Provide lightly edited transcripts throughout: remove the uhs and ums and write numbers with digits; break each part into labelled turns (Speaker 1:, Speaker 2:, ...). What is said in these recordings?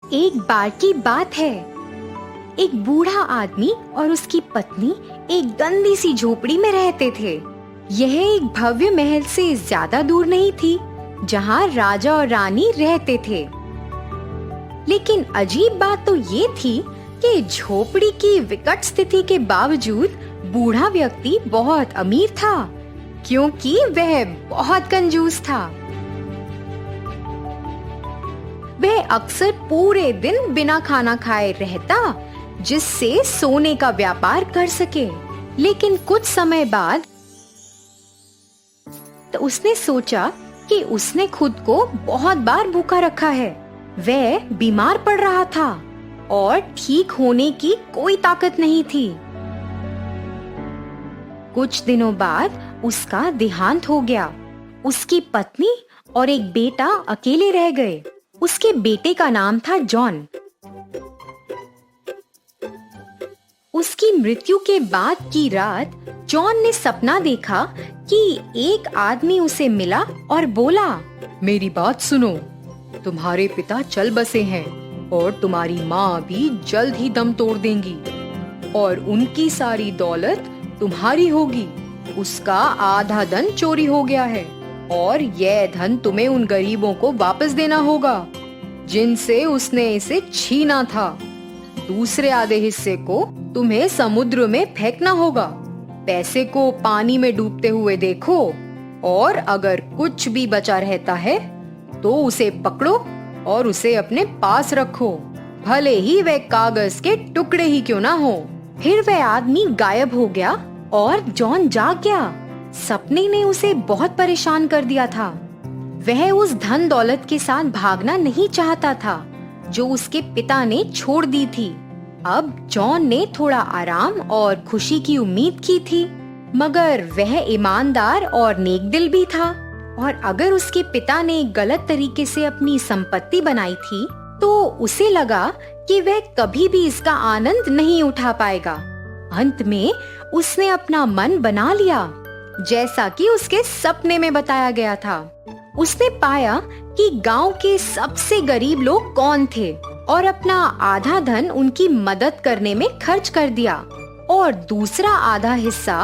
Speaker 1: एक बार की बात है, एक बूढ़ा आदमी और उसकी पत्नी एक गंदी सी झोपड़ी में रहते थे। यह एक भव्य महल से ज्यादा दूर नहीं थी, जहाँ राजा और रानी रहते थे। लेकिन अजीब बात तो ये थी कि झोपड़ी की विकट स्थिति के बावजूद बूढ़ा व्यक्ति बहुत अमीर था, क्योंकि वह बहुत कंजूस था। वह अक्सर पूरे दिन बिना खाना खाए रहता, जिससे सोने का व्यापार कर सके। लेकिन कुछ समय बाद तो उसने सोचा कि उसने खुद को बहुत बार भूखा रखा है। वह बीमार पड़ रहा था और ठीक होने की कोई ताकत नहीं थी। कुछ दिनों बाद उसका देहांत हो गया। उसकी पत्नी और एक बेटा अकेले रह गए। उसके बेटे का नाम था जॉन। उसकी मृत्यु के बाद की रात जॉन ने सपना देखा कि एक आदमी उसे मिला और बोला,
Speaker 2: मेरी बात सुनो, तुम्हारे पिता चल बसे हैं और तुम्हारी माँ भी जल्द ही दम तोड़ देंगी और उनकी सारी दौलत तुम्हारी होगी। उसका आधा धन चोरी हो गया है और यह धन तुम्हें उन गरीबों को वापस देना होगा जिनसे उसने इसे छीना था। दूसरे आधे हिस्से को तुम्हें समुद्र में फेंकना होगा। पैसे को पानी में डूबते हुए देखो और अगर कुछ भी बचा रहता है तो उसे पकड़ो और उसे अपने पास रखो, भले ही वह कागज के टुकड़े ही क्यों ना हो।
Speaker 1: फिर वह आदमी गायब हो गया और जॉन जाग गया। सपने ने उसे बहुत परेशान कर दिया था। वह उस धन दौलत के साथ भागना नहीं चाहता था जो उसके पिता ने छोड़ दी थी। अब जॉन ने थोड़ा आराम और खुशी की उम्मीद की थी, मगर वह ईमानदार और नेकदिल भी था और अगर उसके पिता ने गलत तरीके से अपनी संपत्ति बनाई थी तो उसे लगा कि वह कभी भी इसका आनंद नहीं उठा पाएगा। अंत में उसने अपना मन बना लिया, जैसा कि उसके सपने में बताया गया था। उसने पाया कि गांव के सबसे गरीब लोग कौन थे और अपना आधा धन उनकी मदद करने में खर्च कर दिया और दूसरा आधा हिस्सा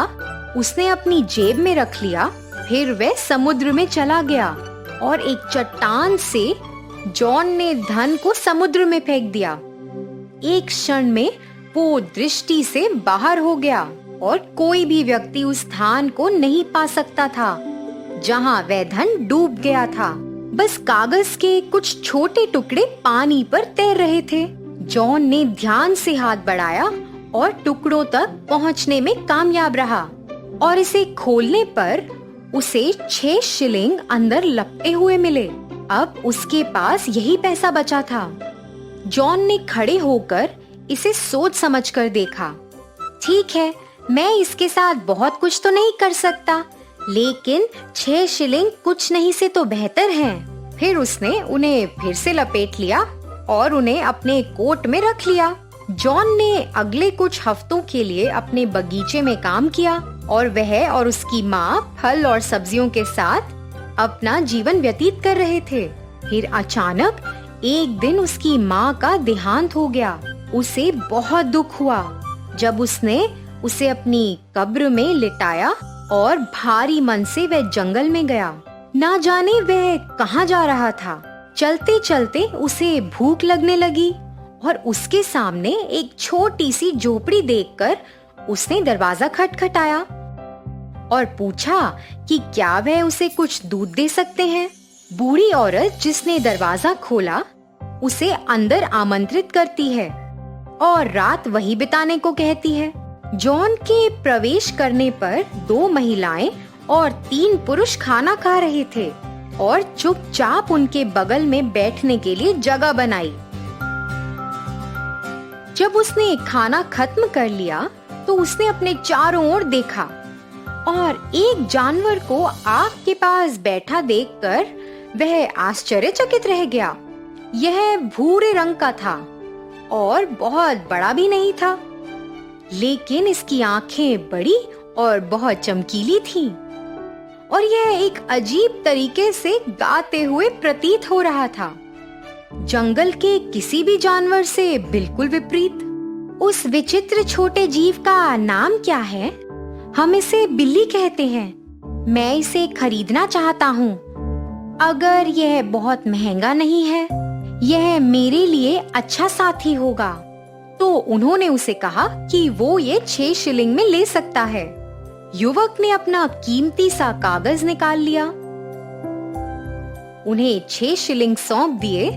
Speaker 1: उसने अपनी जेब में रख लिया। फिर वह समुद्र में चला गया और एक चट्टान से जॉन ने धन को समुद्र में फेंक दिया। एक क्षण में वो दृष्टि से बाहर हो गया और कोई भी व्यक्ति उस स्थान को नहीं पा सकता था जहाँ वह धन डूब गया था। बस कागज के कुछ छोटे टुकड़े पानी पर तैर रहे थे। जॉन ने ध्यान से हाथ बढ़ाया और टुकड़ों तक पहुँचने में कामयाब रहा और इसे खोलने पर उसे 6 शिलिंग अंदर लपटे हुए मिले। अब उसके पास यही पैसा बचा था। जॉन ने खड़े होकर इसे सोच समझकर देखा। ठीक है, मैं इसके साथ बहुत कुछ तो नहीं कर सकता, लेकिन 6 शिलिंग कुछ नहीं से तो बेहतर हैं। फिर उसने उन्हें फिर से लपेट लिया और उन्हें अपने कोट में रख लिया। जॉन ने अगले कुछ हफ्तों के लिए अपने बगीचे में काम किया और वह और उसकी माँ फल और सब्जियों के साथ अपना जीवन व्यतीत कर रहे थे। फिर अचानक एक दिन उसकी माँ का देहांत हो गया। उसे बहुत दुख हुआ जब उसने उसे अपनी कब्र में लिटाया और भारी मन से वह जंगल में गया। ना जाने वह कहाँ जा रहा था। चलते चलते उसे भूख लगने लगी और उसके सामने एक छोटी सी झोपड़ी देखकर उसने दरवाजा खटखटाया और पूछा कि क्या वह उसे कुछ दूध दे सकते हैं। बूढ़ी औरत जिसने दरवाजा खोला उसे अंदर आमंत्रित करती है और रात वही बिताने को कहती है। जॉन के प्रवेश करने पर 2 महिलाएं और 3 पुरुष खाना खा रहे थे और चुपचाप उनके बगल में बैठने के लिए जगह बनाई। जब उसने खाना खत्म कर लिया तो उसने अपने चारों ओर देखा और एक जानवर को आग के पास बैठा देखकर वह आश्चर्यचकित रह गया। यह भूरे रंग का था और बहुत बड़ा भी नहीं था, लेकिन इसकी आंखें बड़ी और बहुत चमकीली थीं और यह एक अजीब तरीके से गाते हुए प्रतीत हो रहा था। जंगल के किसी भी जानवर से बिल्कुल विपरीत। उस विचित्र छोटे जीव का नाम क्या है? हम इसे बिल्ली कहते हैं। मैं इसे खरीदना चाहता हूँ। अगर यह बहुत महंगा नहीं है, यह मेरे लिए अच्छा साथी होगा। तो उन्होंने उसे कहा कि वो ये 6 शिलिंग में ले सकता है। युवक ने अपना कीमती सा कागज निकाल लिया, उन्हें 6 शिलिंग सौंप दिए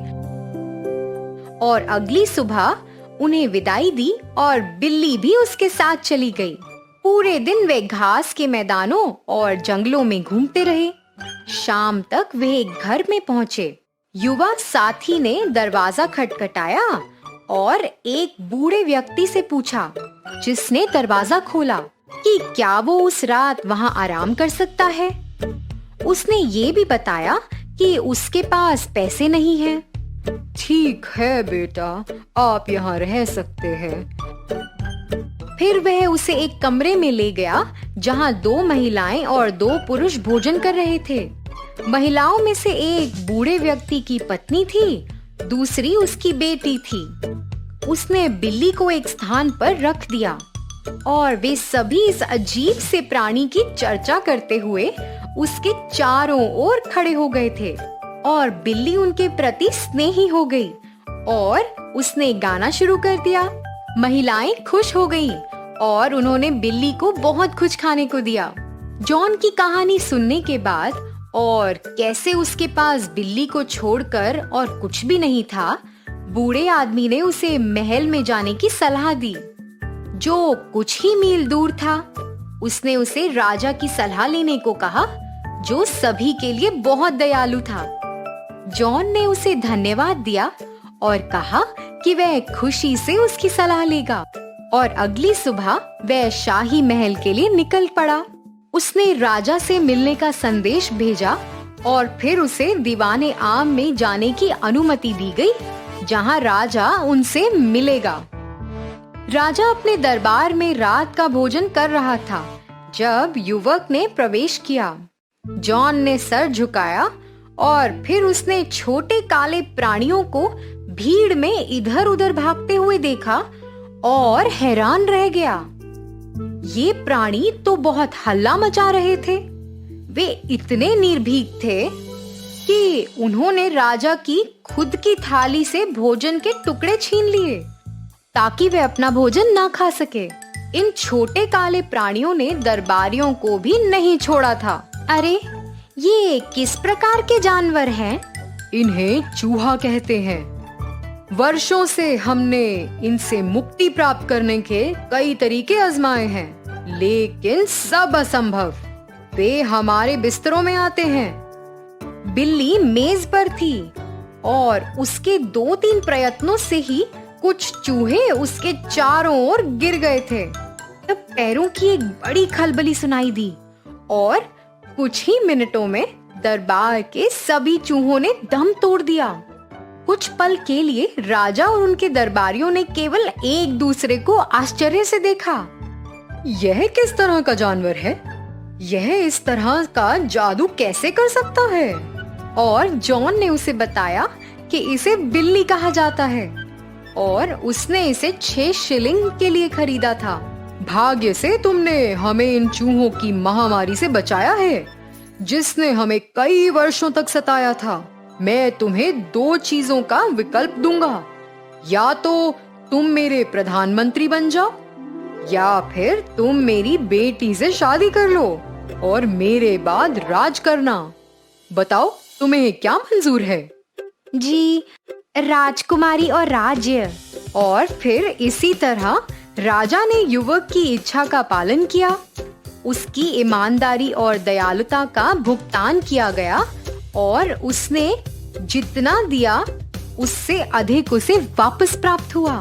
Speaker 1: और अगली सुबह उन्हें विदाई दी और बिल्ली भी उसके साथ चली गई। पूरे दिन वे घास के मैदानों और जंगलों में घूमते रहे। शाम तक वे एक घर में पहुंचे। युवा साथी ने दरवाजा खटखटाया और एक बूढ़े व्यक्ति से पूछा, जिसने दरवाजा खोला, कि क्या वो उस रात वहां आराम कर सकता है। उसने ये भी बताया कि उसके पास पैसे नहीं हैं।
Speaker 2: ठीक है बेटा, आप यहाँ रह सकते हैं।
Speaker 1: फिर वह उसे एक कमरे में ले गया जहाँ 2 महिलाएं और 2 पुरुष भोजन कर रहे थे। महिलाओं में से एक बूढ़े व्यक्ति की पत्नी थी, दूसरी उसकी बेटी थी। उसने बिल्ली को एक स्थान पर रख दिया और वे सभी इस अजीब से प्राणी की चर्चा करते हुए उसके चारों ओर खड़े हो गए थे और बिल्ली उनके प्रति स्नेही हो गई और उसने गाना शुरू कर दिया। महिलाएं खुश हो गईं और उन्होंने बिल्ली को बहुत कुछ खाने को दिया। जॉन की कहानी सुनने के बाद और कैसे उसके पास बिल्ली को छोड़कर और कुछ भी नहीं था, बूढ़े आदमी ने उसे महल में जाने की सलाह दी, जो कुछ ही मील दूर था। उसने उसे राजा की सलाह लेने को कहा, जो सभी के लिए बहुत दयालु था। जॉन ने उसे धन्यवाद दिया और कहा कि वह खुशी से उसकी सलाह लेगा और अगली सुबह वह शाही महल के लिए निकल पड़ा। उसने राजा से मिलने का संदेश भेजा और फिर उसे दीवाने आम में जाने की अनुमति दी गई, जहां राजा उनसे मिलेगा। राजा अपने दरबार में रात का भोजन कर रहा था जब युवक ने प्रवेश किया। जॉन ने सर झुकाया और फिर उसने छोटे काले प्राणियों को भीड़ में इधर उधर भागते हुए देखा और हैरान रह गया। ये प्राणी तो बहुत हल्ला मचा रहे थे। वे इतने निर्भीक थे कि उन्होंने राजा की खुद की थाली से भोजन के टुकड़े छीन लिए ताकि वे अपना भोजन ना खा सके। इन छोटे काले प्राणियों ने दरबारियों को भी नहीं छोड़ा था। अरे, ये किस प्रकार के जानवर हैं?
Speaker 2: इन्हें चूहा कहते हैं। वर्षों से हमने इनसे मुक्ति प्राप्त करने के कई तरीके आजमाए हैं, लेकिन सब असंभव। वे हमारे बिस्तरों में आते हैं।
Speaker 1: बिल्ली मेज पर थी और उसके 2-3 प्रयत्नों से ही कुछ चूहे उसके चारों ओर गिर गए थे। तब पैरों की एक बड़ी खलबली सुनाई दी और कुछ ही मिनटों में दरबार के सभी चूहों ने दम तोड़ दिया। कुछ पल के लिए राजा और उनके दरबारियों ने केवल एक दूसरे को आश्चर्य से देखा।
Speaker 2: यह किस तरह का जानवर है? यह इस तरह का जादू कैसे कर सकता है?
Speaker 1: और जॉन ने उसे बताया कि इसे बिल्ली कहा जाता है और उसने इसे 6 शिलिंग के लिए खरीदा था।
Speaker 2: भाग्य से तुमने हमें इन चूहों की महामारी से बचाया है, जिसने हमें कई वर्षों तक सताया था। मैं तुम्हें 2 चीजों का विकल्प दूंगा, या तो तुम मेरे प्रधानमंत्री बन जाओ या फिर तुम मेरी बेटी से शादी कर लो और मेरे बाद राज करना। बताओ, तुम्हें क्या मंजूर है?
Speaker 1: जी, राजकुमारी और राज्य।
Speaker 2: और फिर इसी तरह राजा ने युवक की इच्छा का पालन किया।
Speaker 1: उसकी ईमानदारी और दयालुता का भुगतान किया गया और उसने जितना दिया उससे अधिक उसे वापस प्राप्त हुआ।